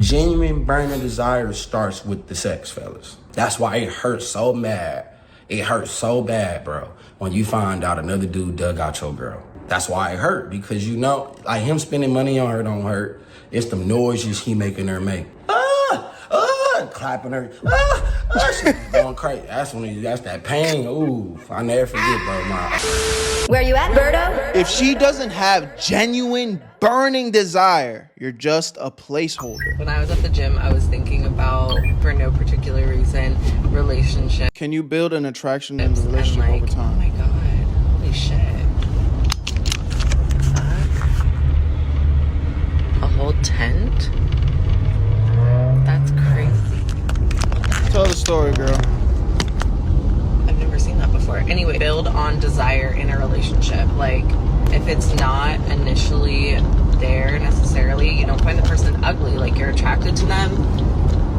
Genuine burning desire starts with the sex, fellas. That's why it hurts so bad. It hurts so bad, bro, when you find out another dude dug out your girl. That's why it hurt, because you know, like him spending money on her don't hurt. It's the noises he making her make. Clapping her. She's going crazy. That's that pain. Ooh, I never forget, bro. Where you at, Berto? If she doesn't have genuine burning desire, you're just a placeholder. When I was at the gym, I was thinking about, for no particular reason, relationship. Can you build an attraction in a relationship like, over time? Oh my God, holy shit. Fuck. A whole tent? That's crazy. Tell the story, girl. I've never seen that before. Anyway, build on desire in a relationship. Like, if it's not initially there necessarily, you don't find the person ugly. Like, you're attracted to them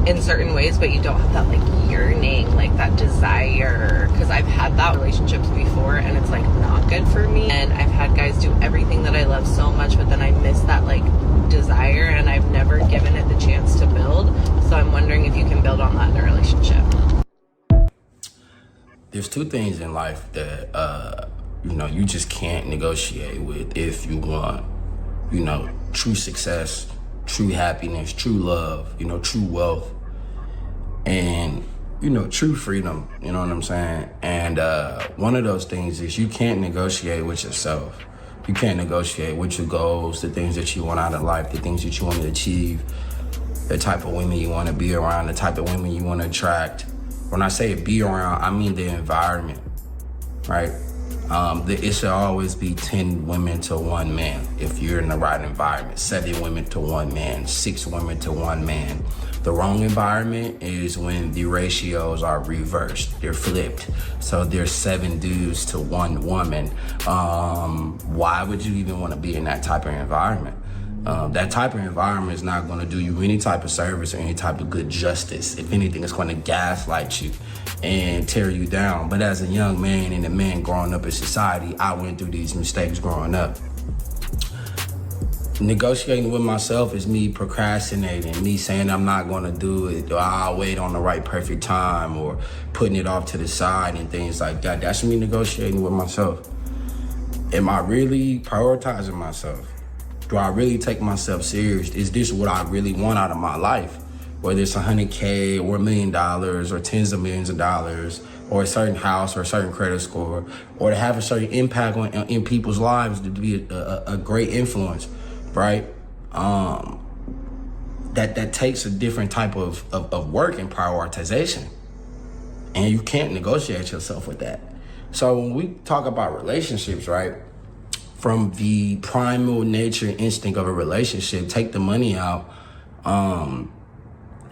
in certain ways, but you don't have that, like, yearning, like, that desire. Because I've had that relationships before, and it's, like, not good for me. And I've had guys do everything that I love so much, but then I miss that, like, desire, and I've never given it the chance to build. So I'm wondering if you can build on that in a relationship. There's two things in life that, you just can't negotiate with if you want, true success, true happiness, true love, true wealth, and, true freedom, you know what I'm saying? And one of those things is you can't negotiate with yourself. You can't negotiate with your goals, the things that you want out of life, the things that you want to achieve, the type of women you want to be around, the type of women you want to attract. When I say be around, I mean the environment, right? It should always be 10 women to 1 man if you're in the right environment, 7 women to 1 man, 6 women to 1 man. The wrong environment is when the ratios are reversed, they're flipped. So there's 7 dudes to 1 woman. Why would you even want to be in that type of environment? That type of environment is not going to do you any type of service or any type of good justice. If anything, it's going to gaslight you and tear you down. But as a young man and a man growing up in society, I went through these mistakes growing up. Negotiating with myself is me procrastinating, me saying I'm not going to do it, or I'll wait on the right perfect time, or putting it off to the side and things like that. That's me negotiating with myself. Am I really prioritizing myself? Do I really take myself serious? Is this what I really want out of my life? Whether it's $100K or $1 million or tens of millions of dollars, or a certain house or a certain credit score, or to have a certain impact in people's lives, to be a great influence, right? That takes a different type of work and prioritization. And you can't negotiate yourself with that. So when we talk about relationships, right? From the primal nature and instinct of a relationship, take the money out.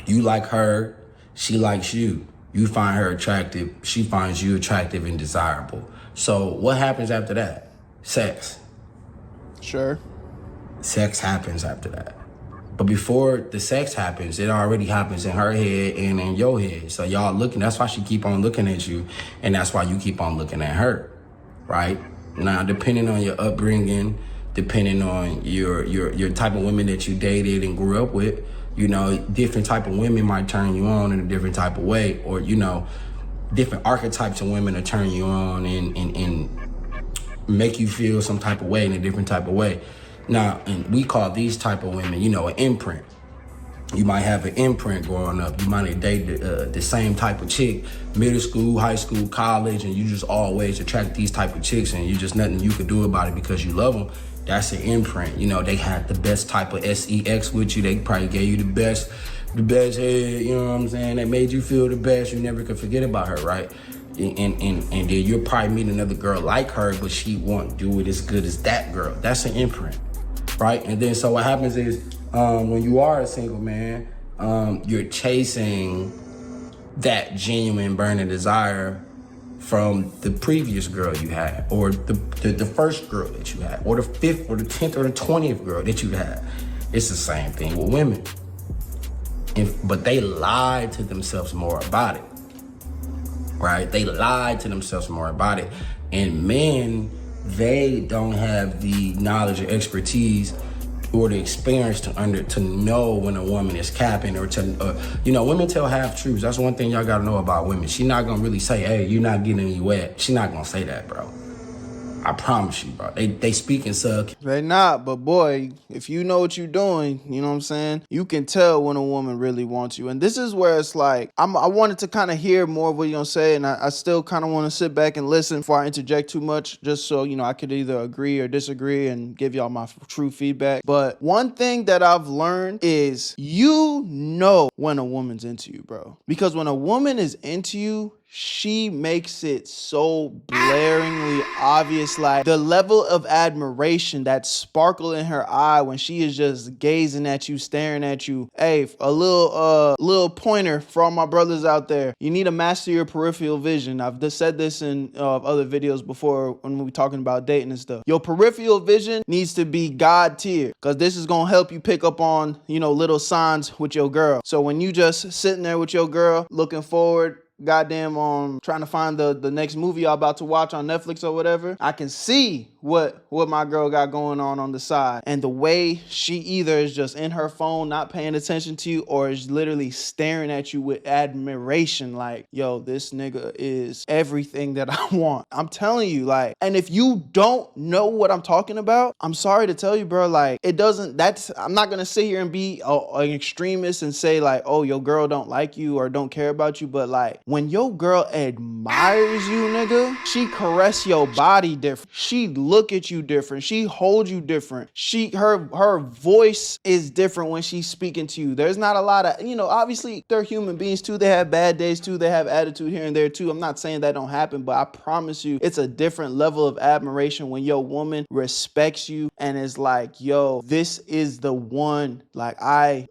You like her, she likes you. You find her attractive, she finds you attractive and desirable. So what happens after that? Sex. Sure. Sex happens after that. But before the sex happens, it already happens in her head and in your head. So y'all looking, that's why she keep on looking at you, and that's why you keep on looking at her, right? Now, depending on your upbringing, depending on your type of women that you dated and grew up with, different type of women might turn you on in a different type of way, or, different archetypes of women will turn you on and make you feel some type of way in a different type of way. Now, and we call these type of women, an imprint. You might have an imprint growing up. You might have dated the same type of chick, middle school, high school, college, and you just always attract these type of chicks, and you just nothing you could do about it because you love them. That's an imprint. They had the best type of sex with you. They probably gave you the best head, you know what I'm saying? That made you feel the best. You never could forget about her, right? And then you'll probably meet another girl like her, but she won't do it as good as that girl. That's an imprint, right? And then so what happens is, when you are a single man, you're chasing that genuine burning desire from the previous girl you had, or the first girl that you had, or the 5th or the 10th or the 20th girl that you had. It's the same thing with women. But they lie to themselves more about it, right? They lie to themselves more about it. And men, they don't have the knowledge or expertise or the experience to know when a woman is capping or women tell half truths. That's one thing y'all gotta know about women. She not gonna really say, hey, you're not getting any wet. She not gonna say that, bro. I promise you, bro. They speak in sub. They not, but boy, if you know what you're doing, you know what I'm saying? You can tell when a woman really wants you. And this is where it's like, I wanted to kind of hear more of what you're gonna say, and I still kind of want to sit back and listen before I interject too much, just so, I could either agree or disagree and give y'all my true feedback. But one thing that I've learned is you know when a woman's into you, bro. Because when a woman is into you, she makes it so blaringly obvious, like the level of admiration, that sparkle in her eye when she is just gazing at you, staring at you. Hey, a little pointer for all my brothers out there. You need to master your peripheral vision. I've just said this in other videos before when we were talking about dating and stuff. Your peripheral vision needs to be God tier, because this is gonna help you pick up on, little signs with your girl. So when you just sitting there with your girl, looking forward, goddamn trying to find the next movie y'all about to watch on Netflix or whatever, I can see what my girl got going on the side, and the way she either is just in her phone not paying attention to you, or is literally staring at you with admiration, like, yo, this nigga is everything that I want. I'm telling you, like, and if you don't know what I'm talking about, I'm sorry to tell you, bro, like, I'm not gonna sit here and be an extremist and say like, oh, your girl don't like you or don't care about you, but like, when your girl admires you, nigga, she caress your body different. She look at you different. She hold you different. Her voice is different when she's speaking to you. There's not a lot of, obviously they're human beings too. They have bad days too. They have attitude here and there too. I'm not saying that don't happen, but I promise you, it's a different level of admiration when your woman respects you and is like, yo, this is the one. Like I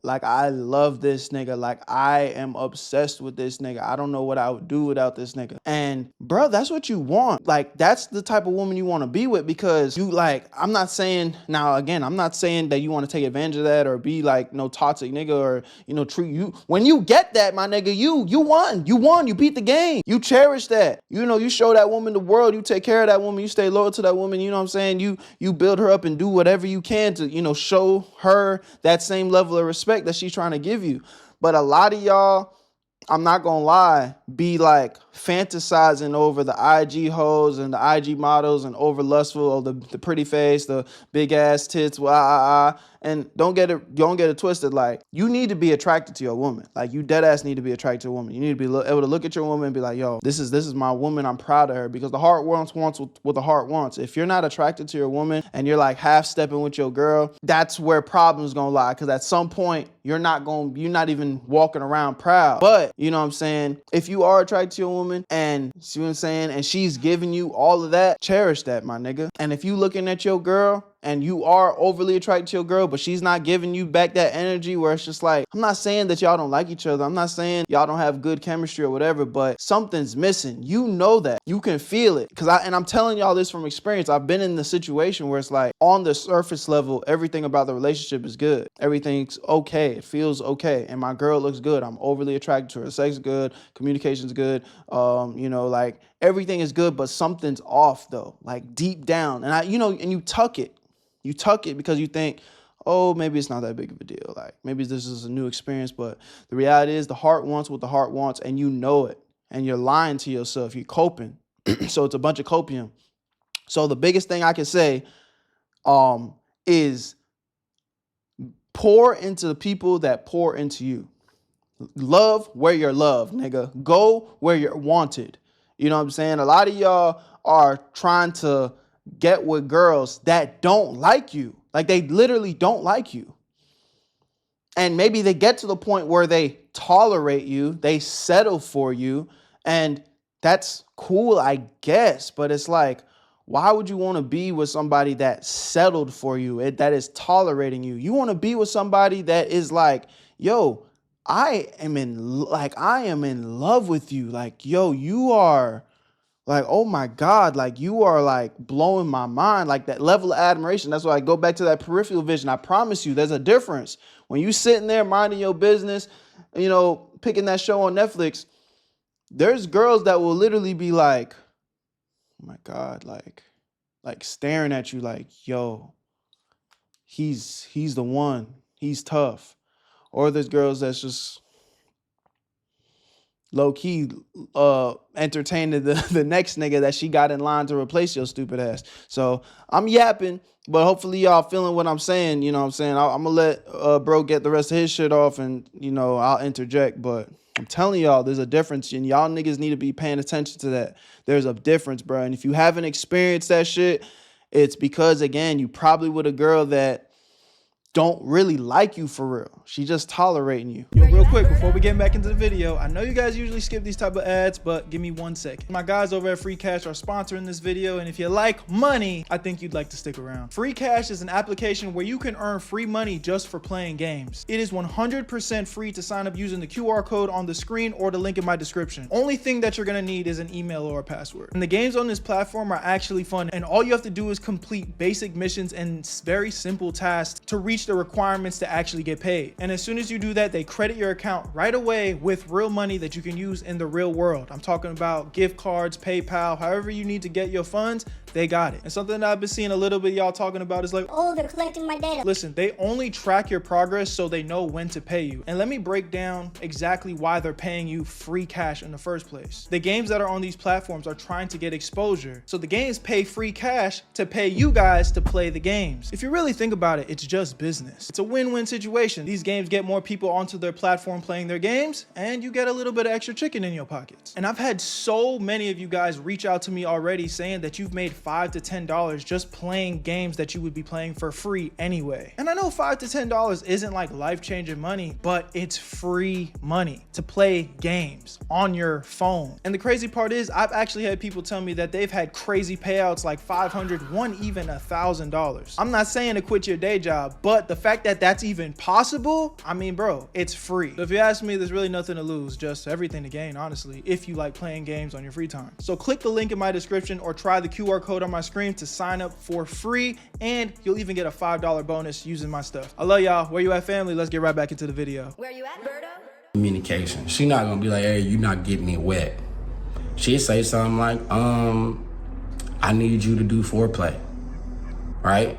love this nigga. Like I am obsessed with this nigga. I don't know what I would do without this nigga. And bro, that's what you want. Like that's the type of woman you want to be with, because you like, I'm not saying that you want to take advantage of that or be like no toxic nigga or, treat you. When you get that, my nigga, you won. You beat the game. You cherish that. You show that woman the world. You take care of that woman. You stay loyal to that woman. You know what I'm saying? You build her up and do whatever you can to, show her that same level of respect that she's trying to give you. But a lot of y'all, I'm not gonna lie, be like fantasizing over the IG hoes and the IG models and over lustful or the pretty face, the big ass tits, and don't get it twisted. Like, you need to be attracted to your woman. Like, you dead ass need to be attracted to a woman. You need to be able to look at your woman and be like, yo, this is my woman. I'm proud of her, because the heart wants what the heart wants. If you're not attracted to your woman and you're like half stepping with your girl, that's where problems gonna lie. Because at some point you're not even walking around proud. But you know what I'm saying? If you are attracted to your woman and, see what I'm saying, and she's giving you all of that, cherish that, my nigga. And if you looking at your girl and you are overly attracted to your girl, but she's not giving you back that energy where it's just like, I'm not saying that y'all don't like each other. I'm not saying y'all don't have good chemistry or whatever, but something's missing. You know that. You can feel it. And I'm telling y'all this from experience. I've been in the situation where it's like, on the surface level, everything about the relationship is good. Everything's okay. It feels okay. And my girl looks good. I'm overly attracted to her. Sex is good. Communication's good. Like everything is good, but something's off though, like deep down. And and you tuck it. You tuck it because you think, oh, maybe it's not that big of a deal. Like, maybe this is a new experience. But the reality is the heart wants what the heart wants, and you know it. And you're lying to yourself. You're coping. So it's a bunch of copium. So the biggest thing I can say is pour into the people that pour into you. Love where you're loved, nigga. Go where you're wanted. You know what I'm saying? A lot of y'all are trying to get with girls that don't like you. Like, they literally don't like you. And maybe they get to the point where they tolerate you, they settle for you, and that's cool, I guess. But it's like, why would you want to be with somebody that settled for you, that is tolerating you? You want to be with somebody that is like, yo, I am in love with you. Like, yo, you are like, oh my God, like you are like blowing my mind, like that level of admiration. That's why I go back to that peripheral vision. I promise you, there's a difference. When you sitting there minding your business, picking that show on Netflix, there's girls that will literally be like, oh my God, like staring at you like, yo, he's the one. He's tough. Or there's girls that's just low-key entertaining the next nigga that she got in line to replace your stupid ass. So I'm yapping, but hopefully y'all feeling what I'm saying. You know what I'm saying? I'm gonna let bro get the rest of his shit off, and you know, I'll interject. But I'm telling y'all, there's a difference, and y'all niggas need to be paying attention to that. There's a difference, bro. And if you haven't experienced that shit, it's because, again, you probably with a girl that don't really like you for real. She just tolerating you. Yo, real quick, before we get back into the video, I know you guys usually skip these type of ads, but give me 1 second. My guys over at Free Cash are sponsoring this video, and if you like money, I think you'd like to stick around. Free Cash is an application where you can earn free money just for playing games. It is 100% free to sign up using the QR code on the screen or the link in my description. Only thing that you're gonna need is an email or a password. And the games on this platform are actually fun, and all you have to do is complete basic missions and very simple tasks to reach the requirements to actually get paid. And as soon as you do that, they credit your account right away with real money that you can use in the real world. I'm talking about gift cards, PayPal, however you need to get your funds, they got it. And something that I've been seeing a little bit y'all talking about is like, oh, they're collecting my data. Listen, they only track your progress so they know when to pay you. And let me break down exactly why they're paying you free cash in the first place. The games that are on these platforms are trying to get exposure. So the games pay free cash to pay you guys to play the games. If you really think about it, it's just business. It's a win-win situation. These games get more people onto their platform playing their games, and you get a little bit of extra chicken in your pockets. And I've had so many of you guys reach out to me already saying that you've made $5 to $10 just playing games that you would be playing for free anyway. And I know $5 to $10 isn't like life-changing money, but it's free money to play games on your phone. And the crazy part is, I've actually had people tell me that they've had crazy payouts like $500, one even $1,000. I'm not saying to quit your day job, but the fact that that's even possible, I mean, bro, it's free. So if you ask me, there's really nothing to lose, just everything to gain, honestly, if you like playing games on your free time. So click the link in my description or try the QR code on my screen to sign up for free, and you'll even get a $5 bonus using my stuff. I love y'all. Where you at, family? Let's get right back into the video. Where you at, Berto? Communication. She not gonna be like, hey, you not getting it wet. She'll say something like, I need you to do foreplay, right?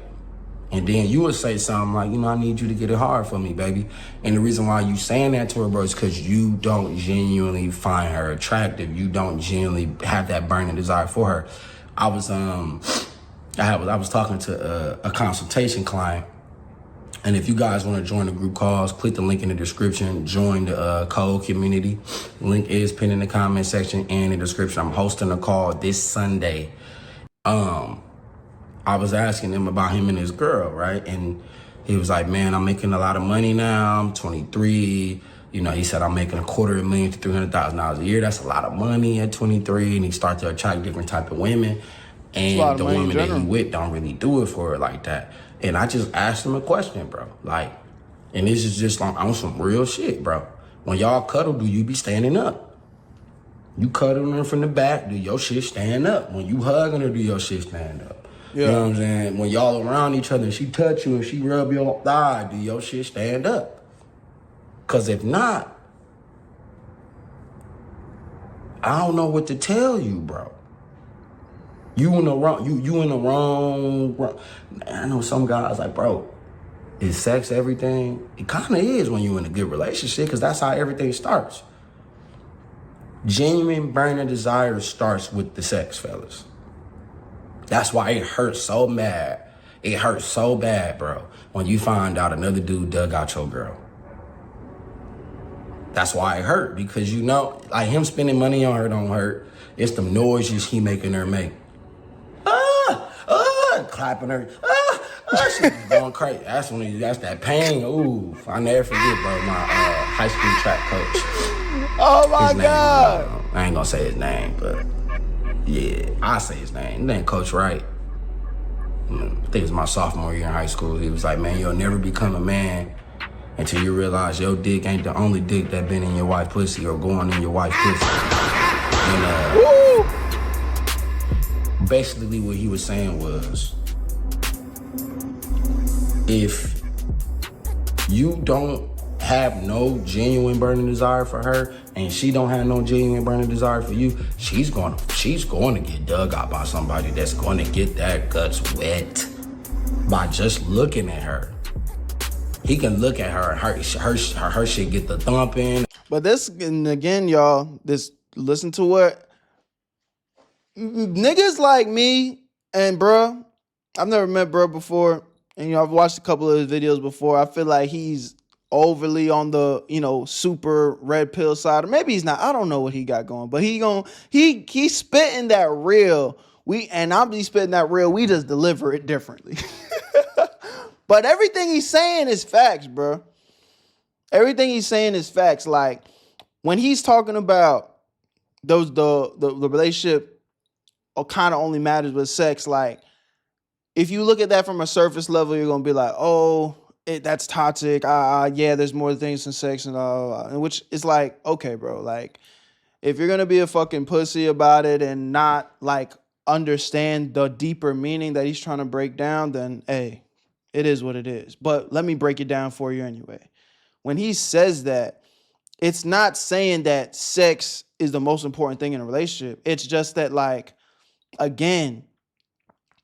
And then you would say something like, you know, I need you to get it hard for me, baby. And the reason why you saying that to her, bro, is because you don't genuinely find her attractive. You don't genuinely have that burning desire for her. I was talking to a consultation client, and if you guys want to join the group calls, click the link in the description. Join the code community. Link is pinned in the comment section and in the description. I'm hosting a call this Sunday. I was asking him about him and his girl, right? And he was like, man, I'm making a lot of money now. I'm 23. You know, he said, I'm making $250,000 to $300,000 a year. That's a lot of money at 23. And he started to attract different type of women. And the women that he with don't really do it for her like that. And I just asked him a question, bro. Like, and this is just on some real shit, bro. When y'all cuddle, do you be standing up? You cuddling her from the back, do your shit stand up? When you hugging her, do your shit stand up? Yeah. You know what I'm saying? When y'all around each other and she touch you and she rub your thigh, do your shit stand up? Because if not, I don't know what to tell you, bro. You in the wrong. I know some guys like, bro, is sex everything? It kind of is when you in a good relationship, because that's how everything starts. Genuine burning desire starts with the sex, fellas. That's why it hurts so bad. It hurts so bad, bro, when you find out another dude dug out your girl. That's why it hurt, because you know, like him spending money on her don't hurt. It's the noises he making her make. Clapping her. She's going crazy. That's that pain. Ooh, I never forget, bro, my high school track coach. Oh my God. I ain't gonna say his name, but yeah, I say his name. His name Coach Wright. I think it was my sophomore year in high school. He was like, man, you'll never become a man until you realize your dick ain't the only dick that been in your wife's pussy or going in your wife's pussy. And basically what he was saying was, if you don't have no genuine burning desire for her and she don't have no genuine burning desire for you, she's going to get dug out by somebody that's going to get their guts wet. by just looking at her. He can look at her and her shit get the thumping. But this, and again, y'all, listen to what niggas like me and bruh, I've never met bruh before, and I've watched a couple of his videos before. I feel like he's overly on the, super red pill side, or maybe he's not. I don't know what he got going, but he's spitting that real. I'm be spitting that real. We just deliver it differently. But everything he's saying is facts, bro. Everything he's saying is facts. Like when he's talking about the relationship kind of only matters with sex. Like if you look at that from a surface level, you're gonna be like, oh, that's toxic. Yeah, there's more things than sex and all. Which is like, okay, bro. Like if you're gonna be a fucking pussy about it and not like understand the deeper meaning that he's trying to break down, then hey. It is what it is. But let me break it down for you anyway. When he says that, it's not saying that sex is the most important thing in a relationship. It's just that, like, again,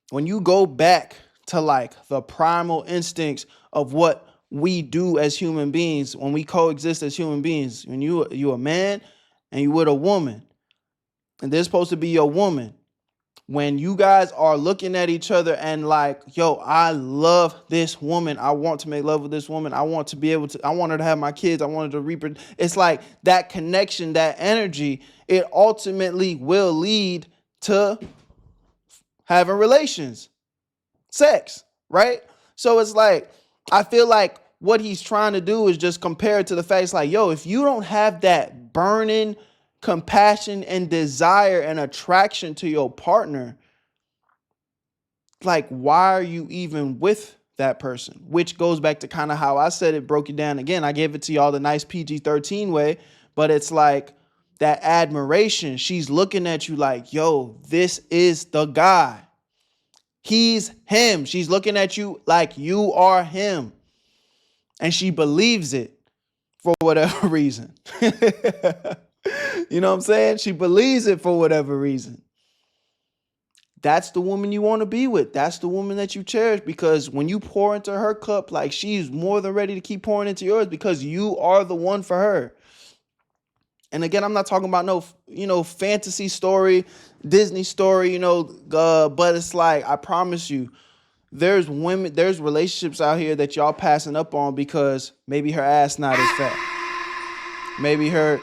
when you go back to like the primal instincts of what we do as human beings, when we coexist as human beings, when you a man and you with a woman, and they're supposed to be your woman, when you guys are looking at each other and like, yo, I love this woman. I want to make love with this woman. I want to be able to, I want her to have my kids. I want her to reproduce. It's like that connection, that energy, it ultimately will lead to having relations, sex, right? So it's like, I feel like what he's trying to do is just compare it to the fact, like, yo, if you don't have that burning compassion and desire and attraction to your partner, like, why are you even with that person? Which goes back to kind of how I said it, broke it down again. I gave it to y'all the nice PG-13 way, but it's like that admiration. She's looking at you like, yo, this is the guy. He's him. She's looking at you like you are him. And she believes it for whatever reason. You know what I'm saying? She believes it for whatever reason. That's the woman you want to be with. That's the woman that you cherish, because when you pour into her cup, like, she's more than ready to keep pouring into yours because you are the one for her. And again, I'm not talking about no, fantasy story, Disney story, but it's like, I promise you, there's relationships out here that y'all passing up on because maybe her ass not as fat. Maybe her,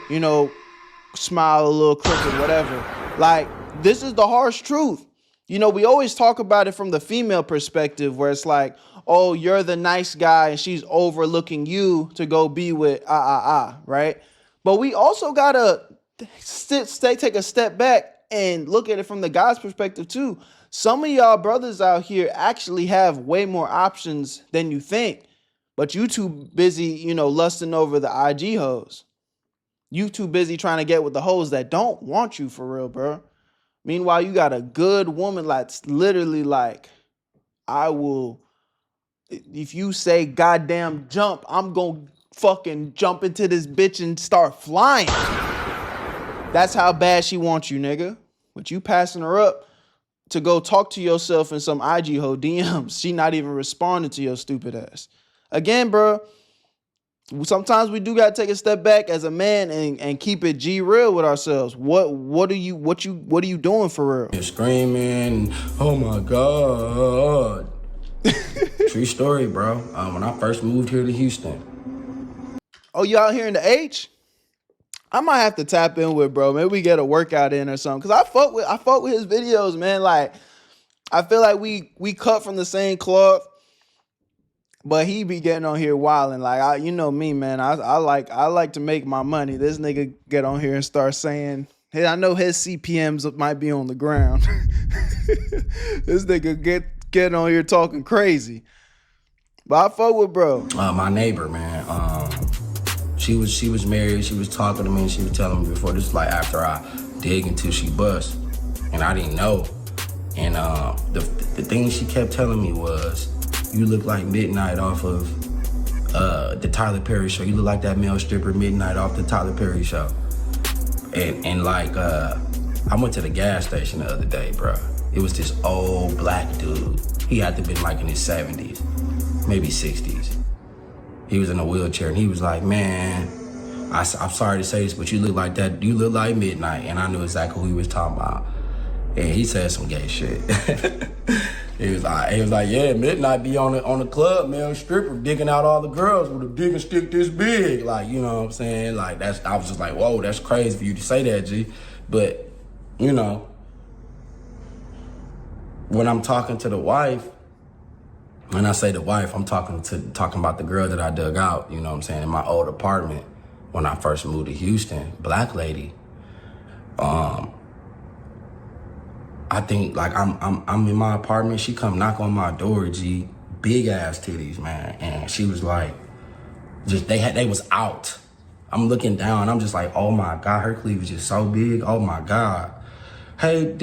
smile a little crooked, whatever. Like, this is the harsh truth. We always talk about it from the female perspective where it's like, oh, you're the nice guy and she's overlooking you to go be with right? But we also gotta take a step back and look at it from the guy's perspective too. Some of y'all brothers out here actually have way more options than you think, but you too busy, lusting over the IG hoes. You too busy trying to get with the hoes that don't want you for real, bro. Meanwhile, you got a good woman that's literally like, if you say goddamn jump, I'm going to fucking jump into this bitch and start flying. That's how bad she wants you, nigga. But you passing her up to go talk to yourself in some IG hoe DMs. She not even responding to your stupid ass. Again, bro, sometimes we do gotta take a step back as a man and keep it G real with ourselves. What are you doing for real? You're screaming, oh my God. True story, bro. When I first moved here to Houston. Oh, you out here in the H? I might have to tap in with bro. Maybe we get a workout in or something. Cause I fuck with his videos, man. Like, I feel like we cut from the same cloth. But he be getting on here wilding. Like, me, man. I like to make my money. This nigga get on here and start saying, hey, I know his CPMs might be on the ground. This nigga get on here talking crazy. But I fuck with bro. My neighbor, man. She was married. She was talking to me. And she was telling me before this, like after I dig until she bust, and I didn't know. And the thing she kept telling me was, you look like Midnight off of the Tyler Perry show. You look like that male stripper Midnight off the Tyler Perry show. And like, I went to the gas station the other day, bro. It was this old black dude. He had to been like in his 70s, maybe 60s. He was in a wheelchair and he was like, man, I'm sorry to say this, but you look like that. You look like Midnight. And I knew exactly who he was talking about. And he said some gay shit. He was like, yeah, Midnight be on the club, man, stripper, digging out all the girls with a digging stick this big. Like, you know what I'm saying? Like, I was just like, whoa, that's crazy for you to say that, G. But, you know, when I'm talking to the wife, when I say the wife, I'm talking about the girl that I dug out, you know what I'm saying, in my old apartment when I first moved to Houston, black lady. I think like I'm in my apartment, she come knock on my door, G, big ass titties, man. And she was like, they was out. I'm looking down, I'm just like, oh my God, her cleavage is so big, oh my God. Hey,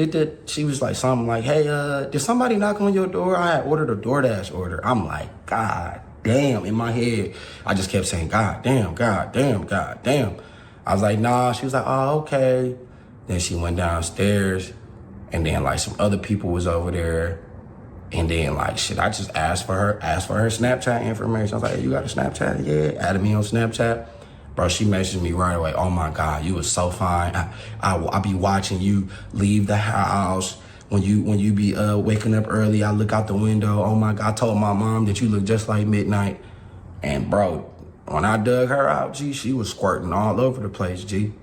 she was like something like, hey, did somebody knock on your door? I had ordered a DoorDash order. I'm like, God damn. In my head, I just kept saying, God damn, God damn, God damn. I was like, nah. She was like, oh, okay. Then she went downstairs and then like some other people was over there. And then like, shit, I just asked for her Snapchat information. I was like, hey, you got a Snapchat? Yeah, added me on Snapchat. Bro, she messaged me right away. Oh my God, you was so fine. I be watching you leave the house. When you be waking up early, I look out the window. Oh my God, I told my mom that you look just like Midnight. And bro, when I dug her out, G, she was squirting all over the place, G.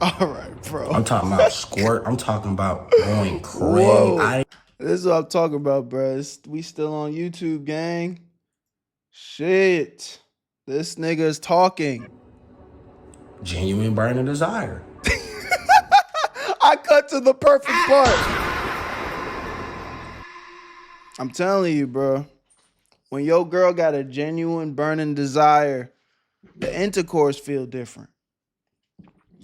All right, bro. I'm talking about squirt. I'm talking about going crazy. This is what I'm talking about, bro. We still on YouTube, gang. Shit. This nigga is talking. Genuine burning desire. I cut to the perfect part. I'm telling you, bro. When your girl got a genuine burning desire, the intercourse feel different.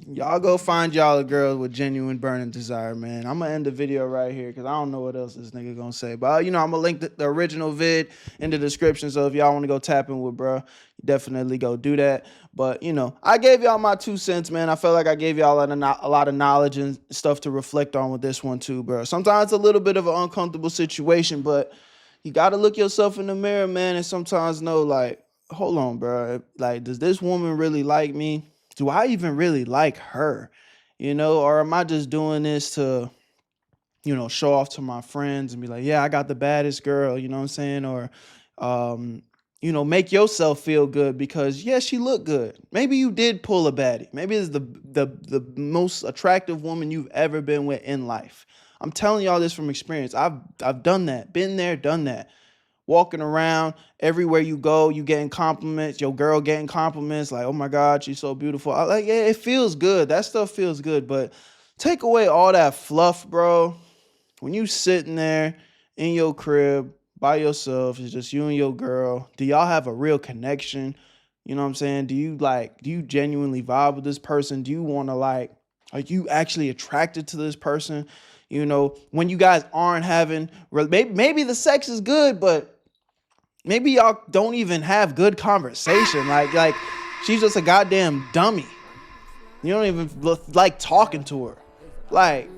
Y'all go find y'all a girl with genuine burning desire, man. I'm going to end the video right here because I don't know what else this nigga going to say. But, you know, I'm going to link the original vid in the description. So if y'all want to go tap in with bro, definitely go do that. But, you know, I gave y'all my 2 cents, man. I felt like I gave y'all a lot of knowledge and stuff to reflect on with this one too, bro. Sometimes it's a little bit of an uncomfortable situation, but you got to look yourself in the mirror, man, and sometimes know, like, hold on, bro. Like, does this woman really like me? Do I even really like her? You know, or am I just doing this to, you know, show off to my friends and be like, yeah, I got the baddest girl, you know what I'm saying? Or, you know, make yourself feel good because, yeah, she looked good. Maybe you did pull a baddie. Maybe it's the most attractive woman you've ever been with in life. I'm telling y'all this from experience. I've done that, been there, done that. Walking around, everywhere you go, you getting compliments, your girl getting compliments, like, oh my God, she's so beautiful. Like, yeah, it feels good. That stuff feels good, but take away all that fluff, bro. When you sitting there in your crib by yourself, it's just you and your girl. Do y'all have a real connection? You know what I'm saying? Do you genuinely vibe with this person? Do you want to are you actually attracted to this person? You know, when you guys aren't having, maybe the sex is good, but maybe y'all don't even have good conversation. Like she's just a goddamn dummy. You don't even like talking to her. Like,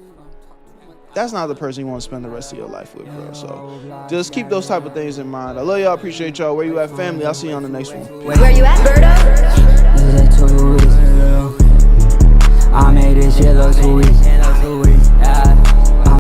that's not the person you want to spend the rest of your life with, bro. So just keep those type of things in mind. I love y'all. Appreciate y'all. Where you at, family? I'll see you on the next one. Where you at, Berto? I made this shit look too easy.